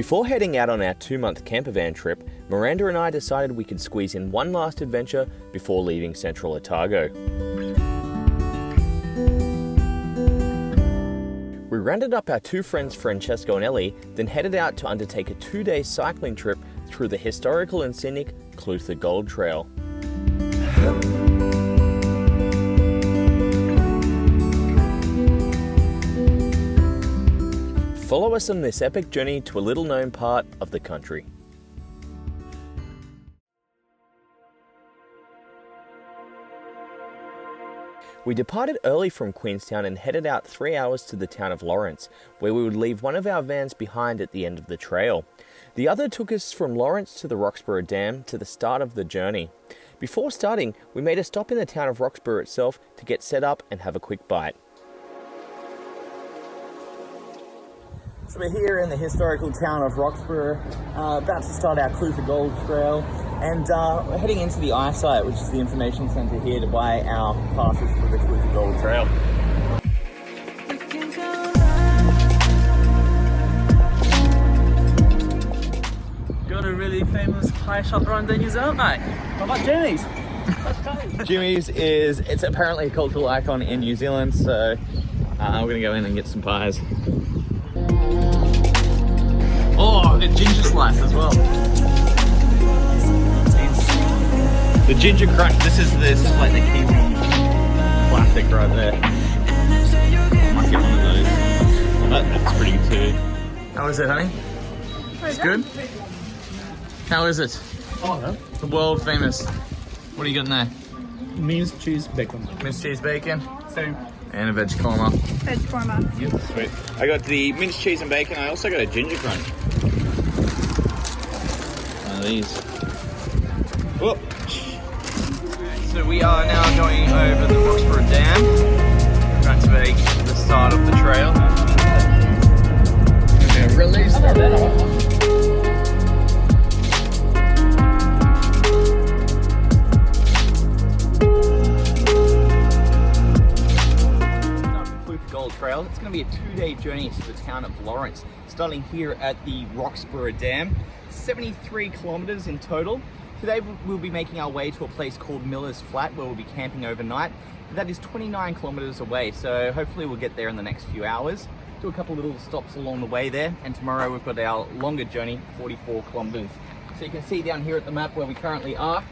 Before heading out on our 2-month campervan trip, Miranda and I decided we could squeeze in one last adventure before leaving Central Otago. We rounded up our 2 friends Francesco and Ellie, then headed out to undertake a 2-day cycling trip through the historical and scenic Clutha Gold Trail. Follow us on this epic journey to a little known part of the country. We departed early from Queenstown and headed out 3 hours to the town of Lawrence, where we would leave one of our vans behind at the end of the trail. The other took us from Lawrence to the Roxburgh Dam to the start of the journey. Before starting, we made a stop in the town of Roxborough itself to get set up and have a quick bite. So we're here in the historical town of Roxborough, about to start our Clutha Gold Trail, and we're heading into the eyesight, which is the information centre here, to buy our passes for the Clutha Gold Trail. Got a really famous pie shop around the New Zealand, mate. How about Jimmy's? Jimmy's it's apparently a cultural icon in New Zealand, so we're going to go in and get some pies. Oh, a ginger slice as well. The ginger crunch, this is like the Kiwi classic right there. I might get one of those. That's pretty good too. How is it, honey? It's good? How is it? Oh, no. The world famous. What do you got in there? Minced cheese bacon. Minced cheese bacon. Same. And a veg korma. Veg korma. Yep, sweet. I got the minced cheese and bacon. I also got a ginger crunch. One of these. Whoop. So we are now going over the Roxburgh Dam. Right to the start of the trail. Okay, release that off. Trail. It's going to be a 2-day journey to the town of Lawrence, starting here at the Roxborough Dam. 73 kilometers in total. Today we'll be making our way to a place called Miller's Flat, where we'll be camping overnight. That is 29 kilometers away, so hopefully we'll get there in the next few hours. Do a couple little stops along the way there, and tomorrow we've got our longer journey, 44 kilometers. So you can see down here at the map where we currently are,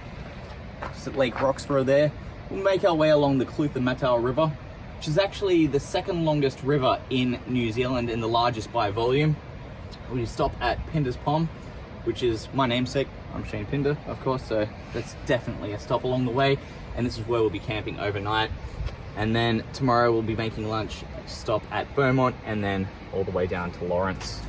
just at Lake Roxborough there. We'll make our way along the Clutha Mata-au River, which is actually the 2nd longest river in New Zealand and the largest by volume. We stop at Pinder's Pond, which is my namesake. I'm Shane Pinder, of course, so that's definitely a stop along the way. And this is where we'll be camping overnight. And then tomorrow we'll be making lunch, stop at Beaumont, and then all the way down to Lawrence.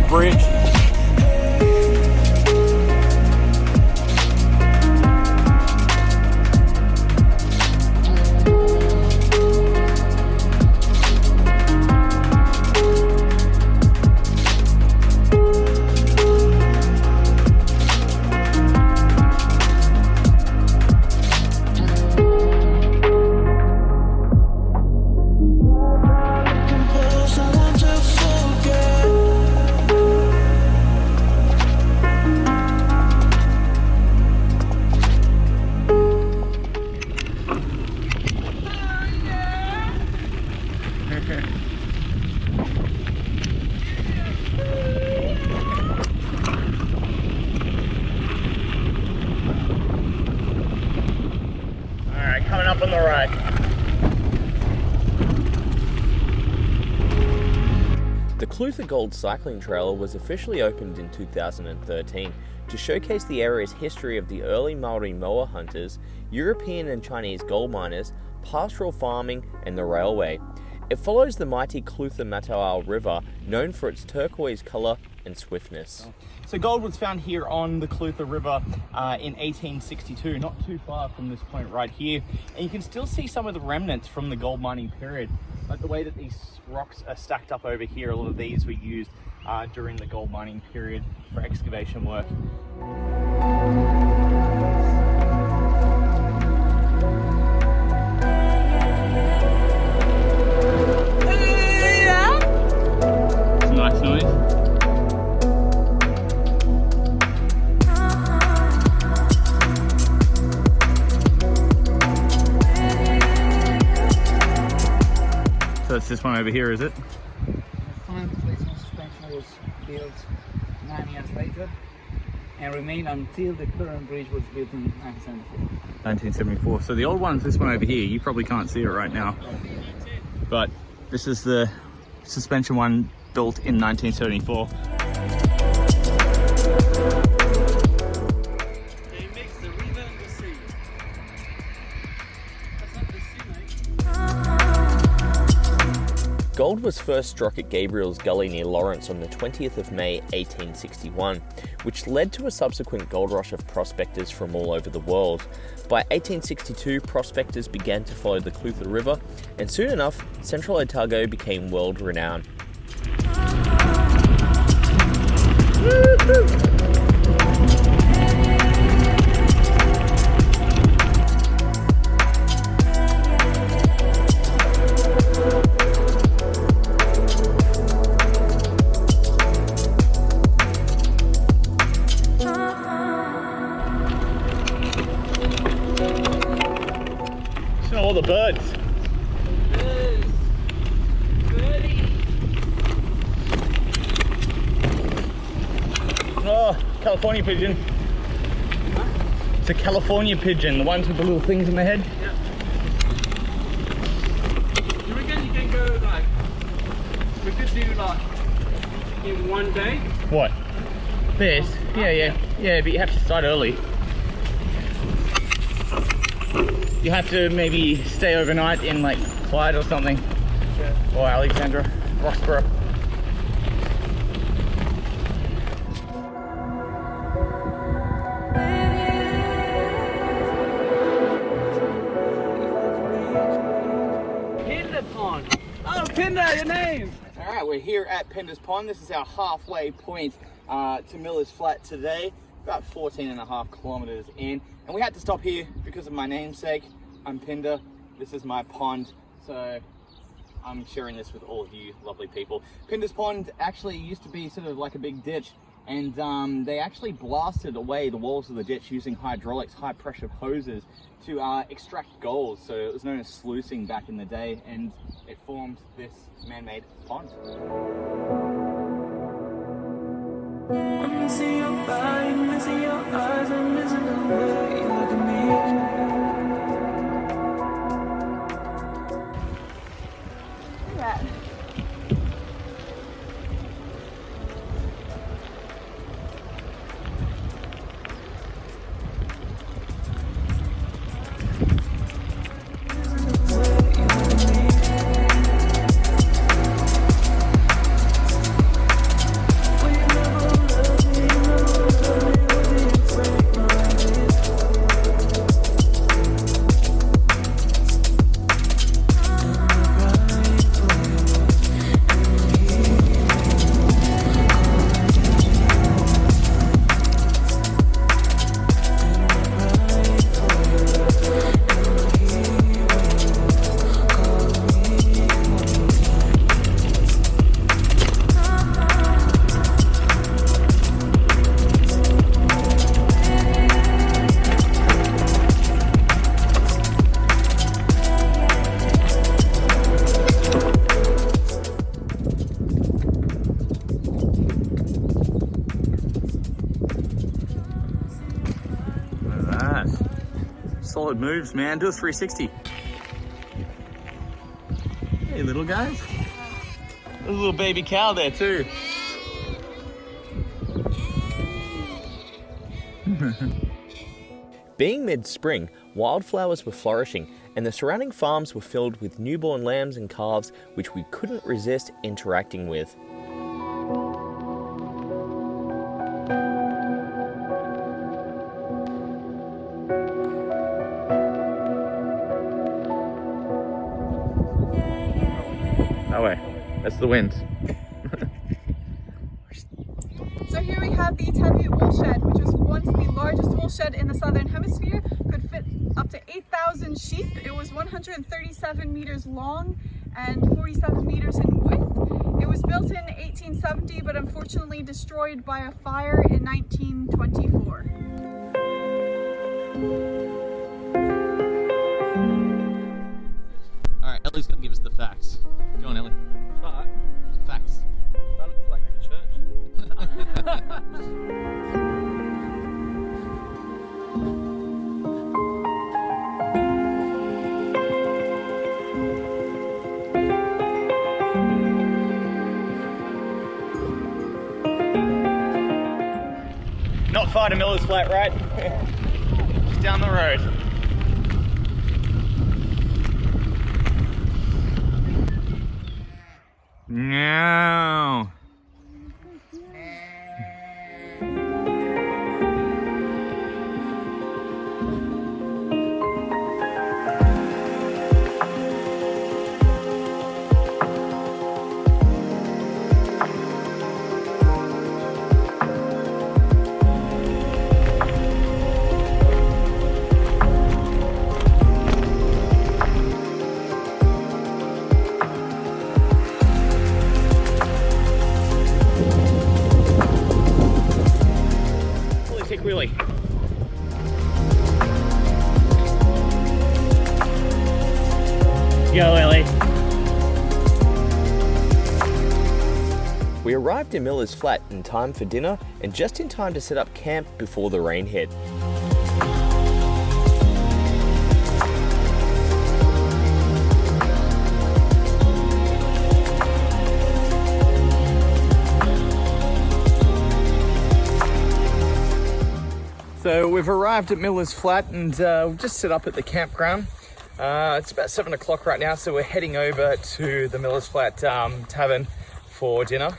Bridge. Clutha Gold Cycling Trail was officially opened in 2013 to showcase the area's history of the early Maori moa hunters, European and Chinese gold miners, pastoral farming, and the railway. It follows the mighty Clutha Mata-au River, known for its turquoise colour and swiftness. So gold was found here on the Clutha River in 1862, not too far from this point right here. And you can still see some of the remnants from the gold mining period, like the way that these rocks are stacked up over here. A lot of these were used during the gold mining period for excavation work. Nice noise. So it's this one over here, is it? The final replacement suspension was built 9 years later and remained until the current bridge was built in 1974. 1974. So the old one's this one over here. You probably can't see it right now. But this is the suspension one built in 1974. It makes the river and the sea. That's not the sea, mate. Gold was first struck at Gabriel's Gully near Lawrence on the 20th of May 1861, which led to a subsequent gold rush of prospectors from all over the world. By 1862, prospectors began to follow the Clutha River, and soon enough, Central Otago became world renowned. Smell all the birds. Oh, California pigeon. It's a California pigeon, the ones with the little things in the head. Yeah. You reckon you can go like, we could do like in one day? What? This? Yeah, but you have to start early. You have to maybe stay overnight in like Clyde or something. Yeah. Or Alexandra, Roxborough. Pinder Pond. Oh, Pinder, your name. All right, we're here at Pinder's Pond. This is our halfway point to Miller's Flat today, about 14.5 kilometers in. And we had to stop here because of my namesake. I'm Pinder, this is my pond, so I'm sharing this with all of you lovely people. Pinder's Pond actually used to be sort of like a big ditch, and they actually blasted away the walls of the ditch using hydraulics, high pressure hoses, to extract gold. So it was known as sluicing back in the day, and it formed this man-made pond. I'm missing your body, missing your eyes, I'm missing the way you look at me. Yeah. Solid moves, man. Do a 360. Hey, little guys. There's a little baby cow there too. Being mid-spring, wildflowers were flourishing and the surrounding farms were filled with newborn lambs and calves which we couldn't resist interacting with. That way. That's the wind. So here we have the Teviot woolshed, which was once the largest woolshed in the southern hemisphere, could fit up to 8,000 sheep. It was 137 meters long and 47 meters in width. It was built in 1870, but unfortunately destroyed by a fire in 1924. All right, Ellie's gonna give us the facts. Go on, Ellie. Facts. That looks like a church. Not far to Miller's Flat, right? Just down the road. No. Wheelie. Go, Ellie. We arrived in Miller's Flat in time for dinner and just in time to set up camp before the rain hit. So we've arrived at Miller's Flat and we've just set up at the campground. It's about 7 o'clock right now, so we're heading over to the Miller's Flat Tavern for dinner.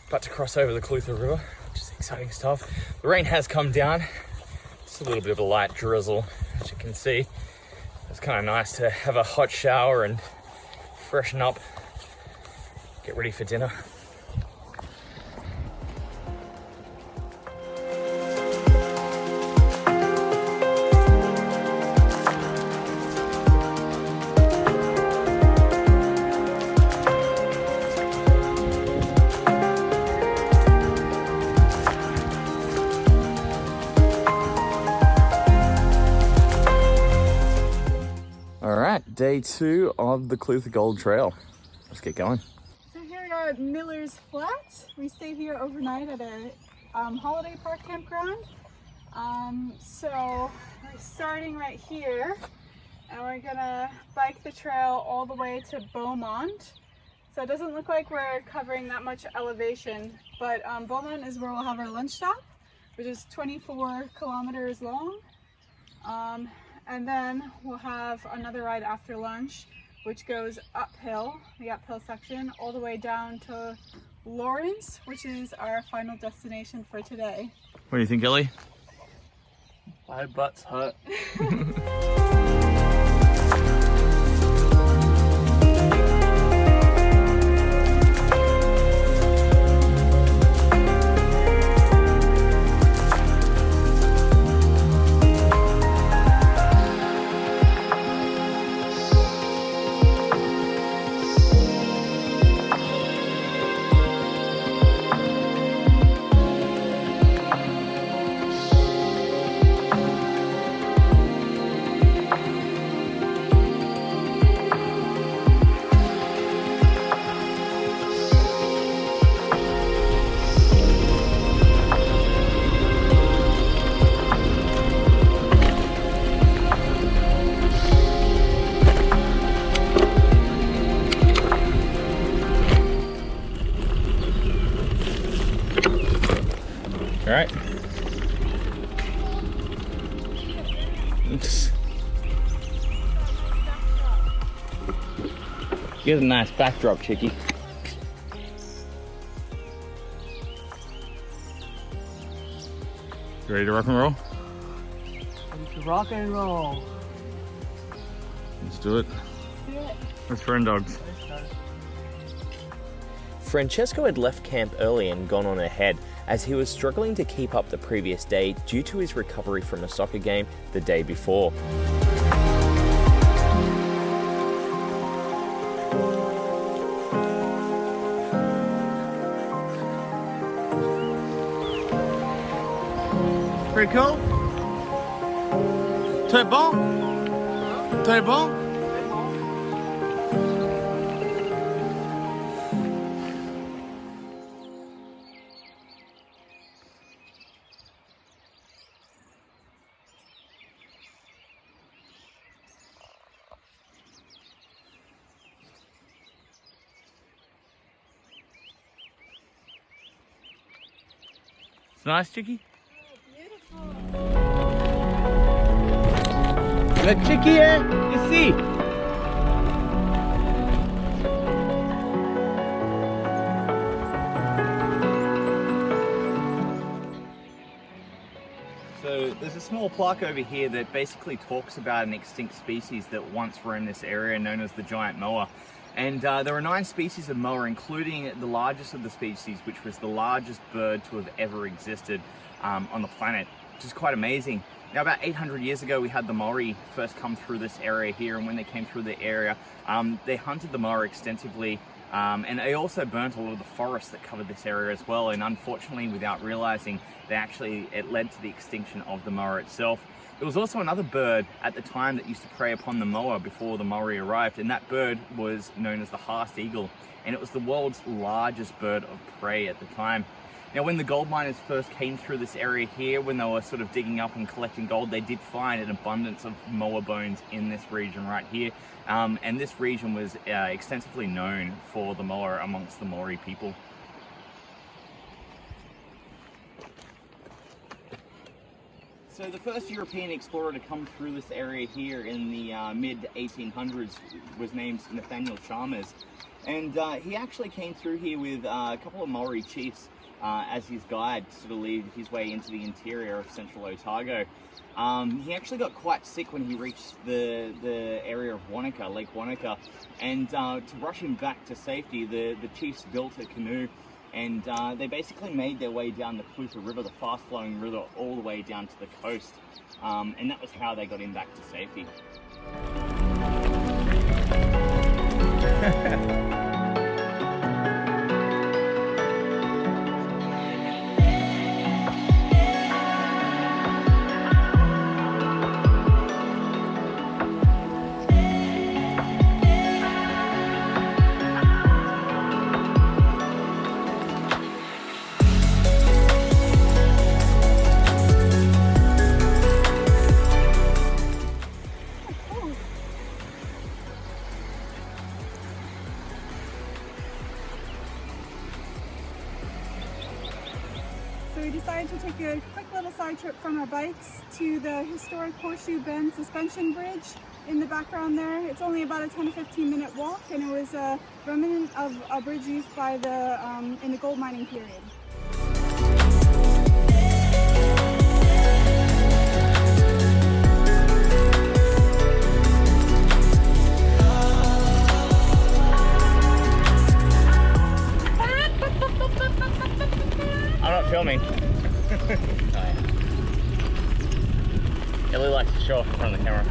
About to cross over the Clutha River, which is exciting stuff. The rain has come down. Just a little bit of a light drizzle, as you can see. It's kind of nice to have a hot shower and freshen up, get ready for dinner. Day 2 of the Clutha Gold Trail. Let's get going. So here we are at Miller's Flat. We stayed here overnight at a holiday park campground. So we're starting right here and we're gonna bike the trail all the way to Beaumont. So it doesn't look like we're covering that much elevation, but Beaumont is where we'll have our lunch stop, which is 24 kilometers long. And then we'll have another ride after lunch, which goes uphill, the uphill section, all the way down to Lawrence, which is our final destination for today. What do you think, Ellie? My butt's hurt. You got a nice backdrop, Chicky. You ready to rock and roll? Rock and roll. Let's do it. Let's friend dogs. Francesco had left camp early and gone on ahead, as he was struggling to keep up the previous day due to his recovery from a soccer game the day before. Pretty cool. Très bon. Très bon. It's nice, Chicky. Le Chicky est ici. So there's a small plaque over here that basically talks about an extinct species that once roamed this area known as the giant moa. And there are 9 species of moa, including the largest of the species, which was the largest bird to have ever existed on the planet, which is quite amazing. Now, about 800 years ago, we had the Maori first come through this area here, and when they came through the area, they hunted the moa extensively, and they also burnt a lot of the forests that covered this area as well, and unfortunately, without realizing, it led to the extinction of the moa itself. There was also another bird at the time that used to prey upon the moa before the Maori arrived, and that bird was known as the Haast eagle, and it was the world's largest bird of prey at the time. Now, when the gold miners first came through this area here, when they were sort of digging up and collecting gold, they did find an abundance of moa bones in this region right here, and this region was extensively known for the moa amongst the Maori people. So the first European explorer to come through this area here in the mid-1800s was named Nathaniel Chalmers, and he actually came through here with a couple of Maori chiefs as his guide to sort of lead his way into the interior of Central Otago. He actually got quite sick when he reached the area of Wanaka, Lake Wanaka, and to rush him back to safety, the chiefs built a canoe, and they basically made their way down the Clutha River, the fast-flowing river, all the way down to the coast, and that was how they got him back to safety. So we decided to take a quick little side trip from our bikes to the historic Horseshoe Bend suspension bridge in the background there. It's only about a 10 to 15 minute walk, and it was a remnant of a bridge used by in the gold mining period. I'm not filming. Ellie likes to show off in front of the camera.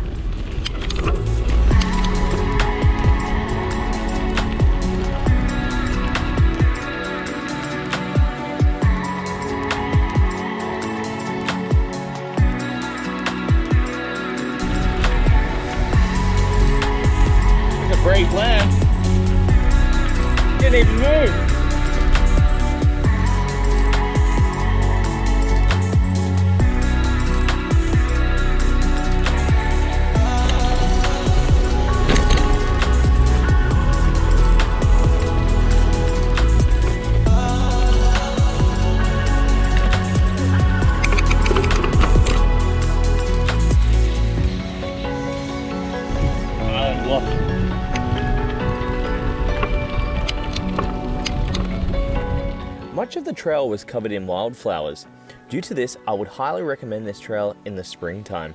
It's a brave lamb. Didn't even move. Much of the trail was covered in wildflowers. Due to this, I would highly recommend this trail in the springtime.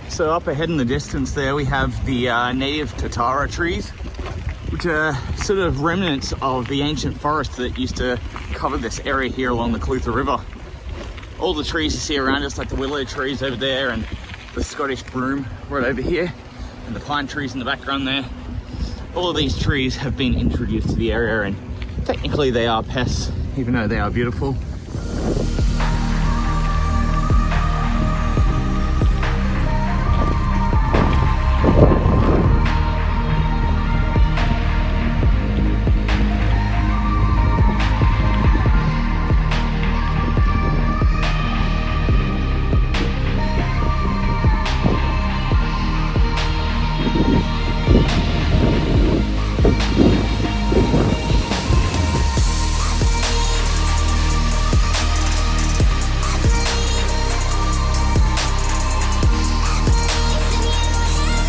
So up ahead in the distance there we have the native tatara trees, which are sort of remnants of the ancient forest that used to cover this area here along the Clutha River. All the trees you see around us, like the willow trees over there and the Scottish broom right over here, and the pine trees in the background there. All of these trees have been introduced to the area, and technically they are pests, even though they are beautiful.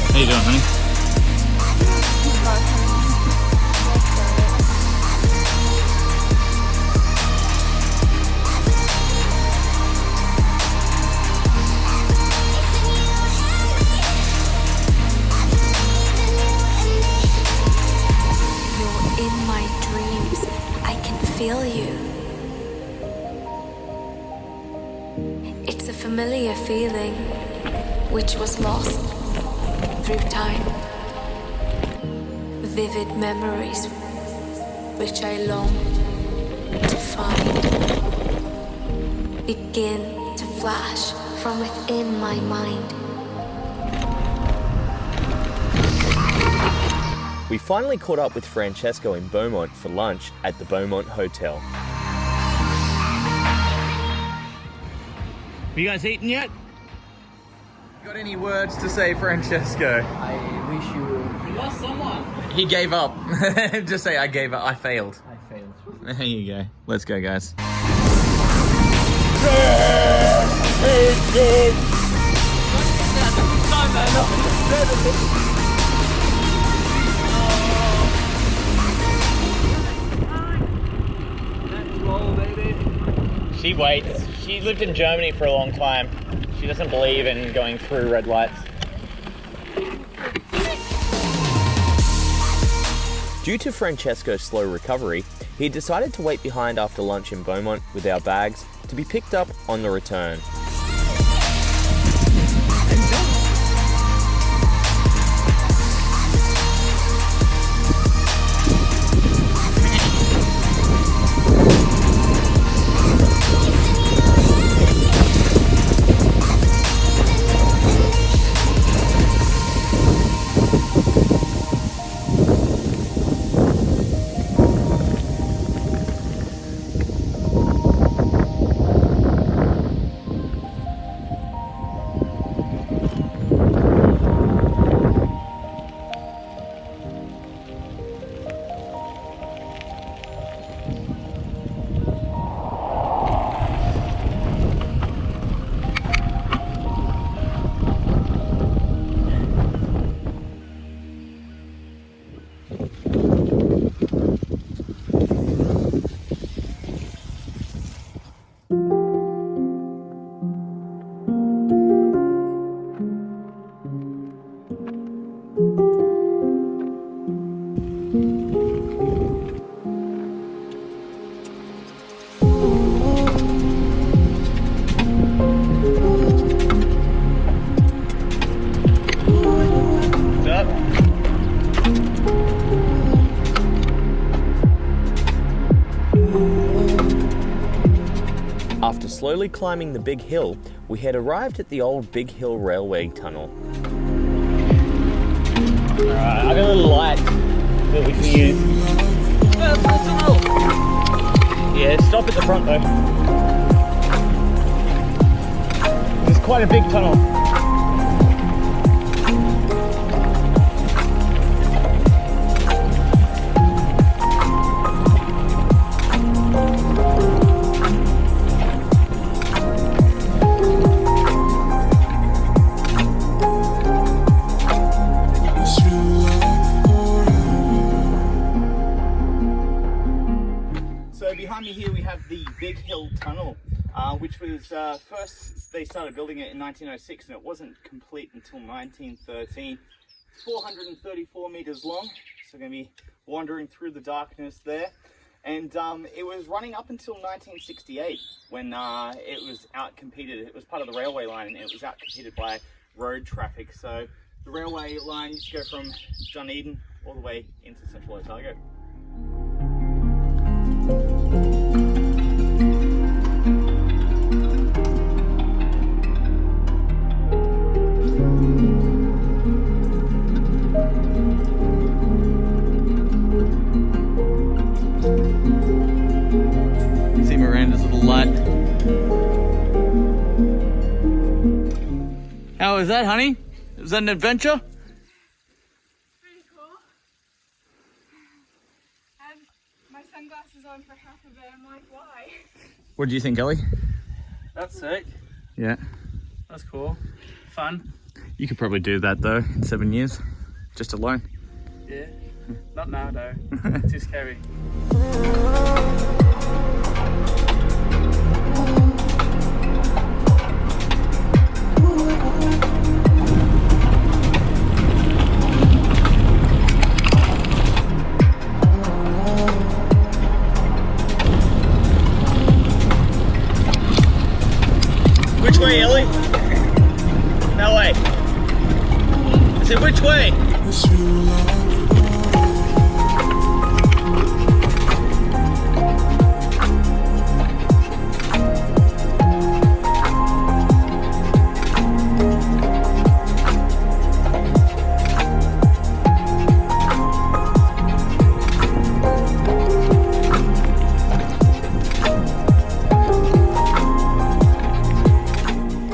How you doing, honey? You're in my dreams. I can feel you. It's a familiar feeling which was lost through time. Vivid memories which I long to find begin to flash from within my mind. We finally caught up with Francesco in Beaumont for lunch at the Beaumont Hotel. Have you guys eaten yet? Got any words to say, Francesco? I wish you... We lost someone. He gave up. Just say I gave up. I failed. I failed. There you go. Let's go, guys. She waits. She lived in Germany for a long time. She doesn't believe in going through red lights. Due to Francesco's slow recovery, he decided to wait behind after lunch in Beaumont with our bags to be picked up on the return. After slowly climbing the big hill, we had arrived at the old Big Hill Railway Tunnel. Alright, I got a little light that we can use. Yeah, stop at the front though. This is quite a big tunnel. So behind me here we have the Big Hill Tunnel, which was first they started building it in 1906 and it wasn't complete until 1913. 434 meters long, so going to be wandering through the darkness there. And it was running up until 1968 when it was outcompeted. It was part of the railway line and it was outcompeted by road traffic. So the railway line used to go from Dunedin all the way into Central Otago. See Miranda's little light. How was that, honey? Was that an adventure? Pretty cool. I had my sunglasses on for half of it. I'm like, why? What do you think, Ellie? That's sick. Yeah. That's cool. Fun. You could probably do that though in 7 years, just alone. Yeah. Not now though. Too scary. Which way, Ellie? That way. I said, which way?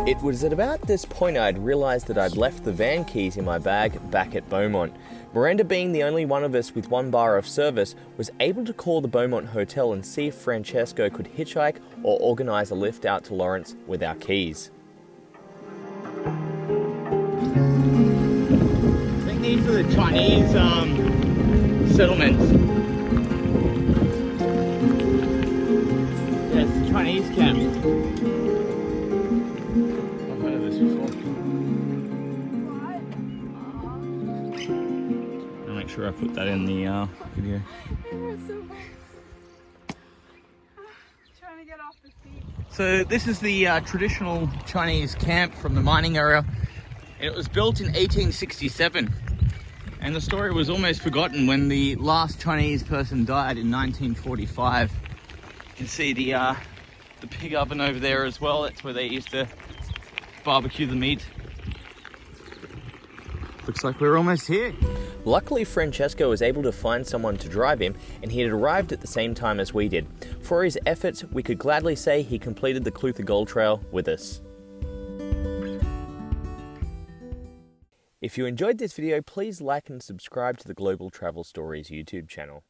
It was at about this point I'd realised that I'd left the van keys in my bag back at Beaumont. Miranda, being the only one of us with one bar of service, was able to call the Beaumont Hotel and see if Francesco could hitchhike or organise a lift out to Lawrence with our keys. I think these are the Chinese settlements. Yeah, it's the Chinese camp. I've heard of this before. I'll make sure I put that in the video. Trying to get off the seat. So this is the traditional Chinese camp from the mining area. It was built in 1867. And the story was almost forgotten when the last Chinese person died in 1945. You can see the pig oven over there as well. That's where they used to barbecue the meat. Looks like we're almost here. Luckily, Francesco was able to find someone to drive him, and he had arrived at the same time as we did. For his efforts, we could gladly say he completed the Clutha Gold Trail with us. If you enjoyed this video, please like and subscribe to the Global Travel Stories YouTube channel.